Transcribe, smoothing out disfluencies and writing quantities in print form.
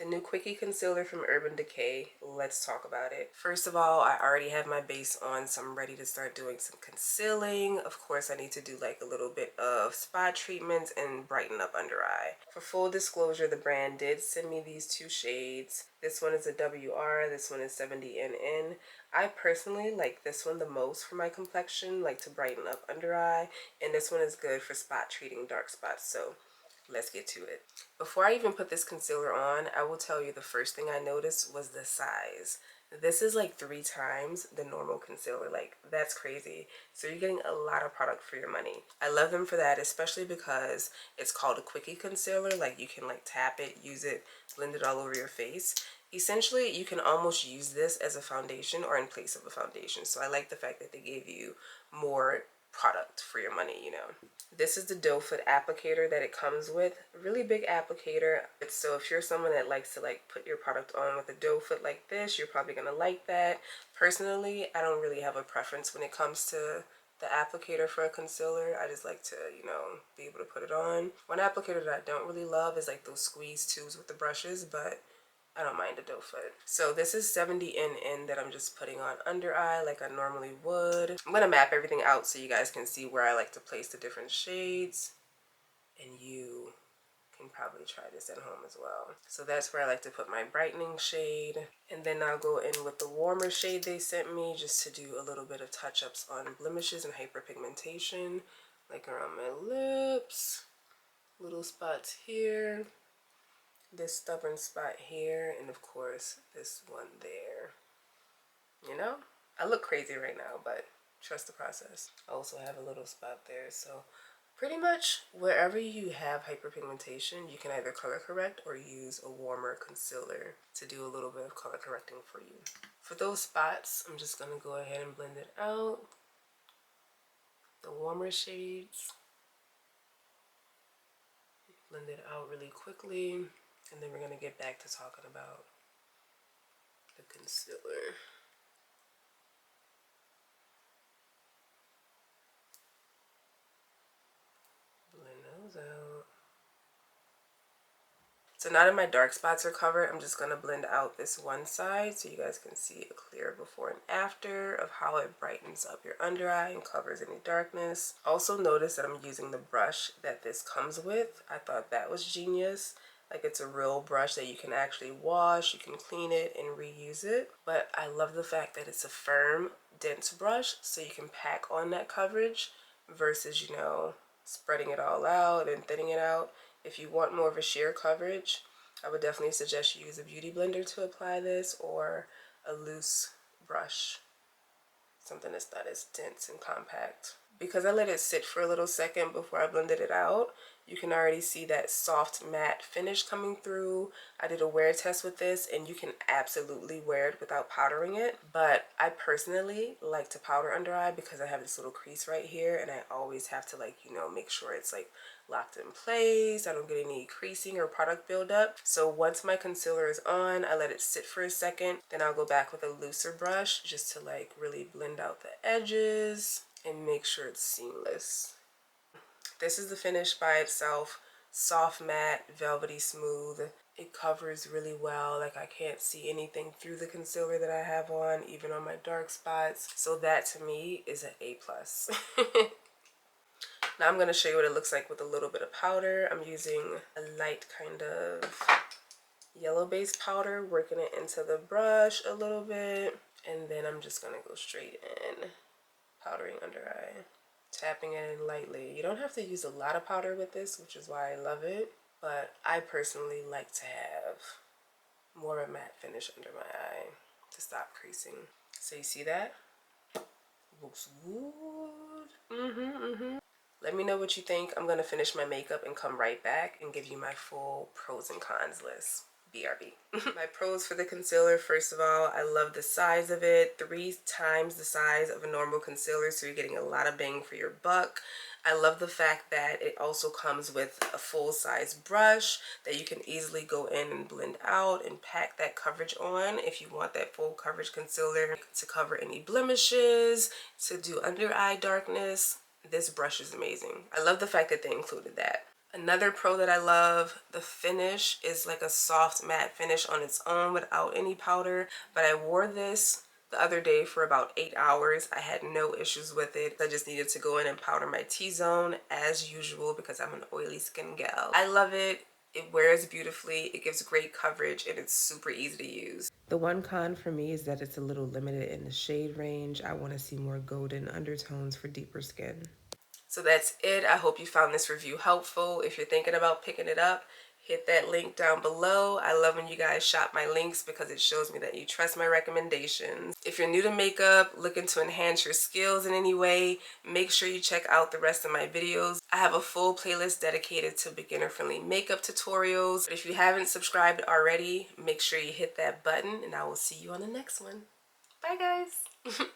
new Quickie concealer from Urban Decay. Let's talk about it. First of all, I already have my base on, so I'm ready to start doing some concealing. Of course, I need to do like a little bit of spot treatments and brighten up under eye. For full disclosure, the brand did send me these two shades. This one is a WR, this one is 70NN. I personally like this one the most for my complexion, like to brighten up under eye, and this one is good for spot treating dark spots. So let's get to it. Before I even put this concealer on, I will tell you the first thing I noticed was the size. This is like 3 times the normal concealer. Like, that's crazy. So you're getting a lot of product for your money. I love them for that, especially because it's called a Quickie concealer. Like, you can like tap it, use it, blend it all over your face. Essentially, you can almost use this as a foundation or in place of a foundation. So I like the fact that they gave you more product for your money, you know. This is the doe foot applicator that it comes with. Really big applicator. So if you're someone that likes to like put your product on with a doe foot like this, you're probably gonna like that. Personally, I don't really have a preference when it comes to the applicator for a concealer. I just like to, you know, be able to put it on. One applicator that I don't really love is like those squeeze tubes with the brushes, but I don't mind a doe foot. So this is 70NN that I'm just putting on under eye like I normally would. I'm gonna map everything out so you guys can see where I like to place the different shades, and you can probably try this at home as well. So that's where I like to put my brightening shade, and then I'll go in with the warmer shade they sent me just to do a little bit of touch-ups on blemishes and hyperpigmentation, like around my lips, little spots here, this stubborn spot here, and of course this one there. You know, I look crazy right now, but trust the process. I also have a little spot there. So pretty much wherever you have hyperpigmentation, you can either color correct or use a warmer concealer to do a little bit of color correcting for you. For those spots, I'm just gonna go ahead and blend it out, the warmer shades, blend it out really quickly. And then we're going to get back to talking about the concealer. Blend those out. So now that my dark spots are covered, I'm just going to blend out this one side so you guys can see a clear before and after of how it brightens up your under eye and covers any darkness. Also notice that I'm using the brush that this comes with. I thought that was genius. Like, it's a real brush that you can actually wash, you can clean it and reuse it. But I love the fact that it's a firm, dense brush so you can pack on that coverage versus, you know, spreading it all out and thinning it out. If you want more of a sheer coverage, I would definitely suggest you use a beauty blender to apply this, or a loose brush, something that's not as dense and compact. Because I let it sit for a little second before I blended it out, you can already see that soft matte finish coming through. I did a wear test with this, and you can absolutely wear it without powdering it. But I personally like to powder under eye because I have this little crease right here, and I always have to, like, you know, make sure it's like locked in place. I don't get any creasing or product buildup. So once my concealer is on, I let it sit for a second. Then I'll go back with a looser brush just to like really blend out the edges and make sure it's seamless. This is the finish by itself. Soft matte, velvety smooth. It covers really well. Like, I can't see anything through the concealer that I have on, even on my dark spots. So that to me is an A+. Now I'm going to show you what it looks like with a little bit of powder. I'm using a light kind of yellow base powder, working it into the brush a little bit. And then I'm just going to go straight in, powdering under eye. Tapping it in lightly. You don't have to use a lot of powder with this, which is why I love it. But I personally like to have more of a matte finish under my eye to stop creasing. So you see that? Looks good. Let me know what you think. I'm going to finish my makeup and come right back and give you my full pros and cons list. BRB. My pros for the concealer, first of all, I love the size of it. 3 times the size of a normal concealer, so you're getting a lot of bang for your buck. I love the fact that it also comes with a full-size brush that you can easily go in and blend out and pack that coverage on if you want that full coverage concealer to cover any blemishes, to do under eye darkness. This brush is amazing. I love the fact that they included that. Another pro that I love, the finish is like a soft matte finish on its own without any powder. But I wore this the other day for about 8 hours. I had no issues with it. I just needed to go in and powder my T-zone as usual because I'm an oily skin gal. I love it. It wears beautifully, it gives great coverage, and it's super easy to use. The one con for me is that it's a little limited in the shade range. I want to see more golden undertones for deeper skin. So that's it. I hope you found this review helpful. If you're thinking about picking it up, hit that link down below. I love when you guys shop my links because it shows me that you trust my recommendations. If you're new to makeup, looking to enhance your skills in any way, make sure you check out the rest of my videos. I have a full playlist dedicated to beginner-friendly makeup tutorials. If you haven't subscribed already, make sure you hit that button and I will see you on the next one. Bye guys.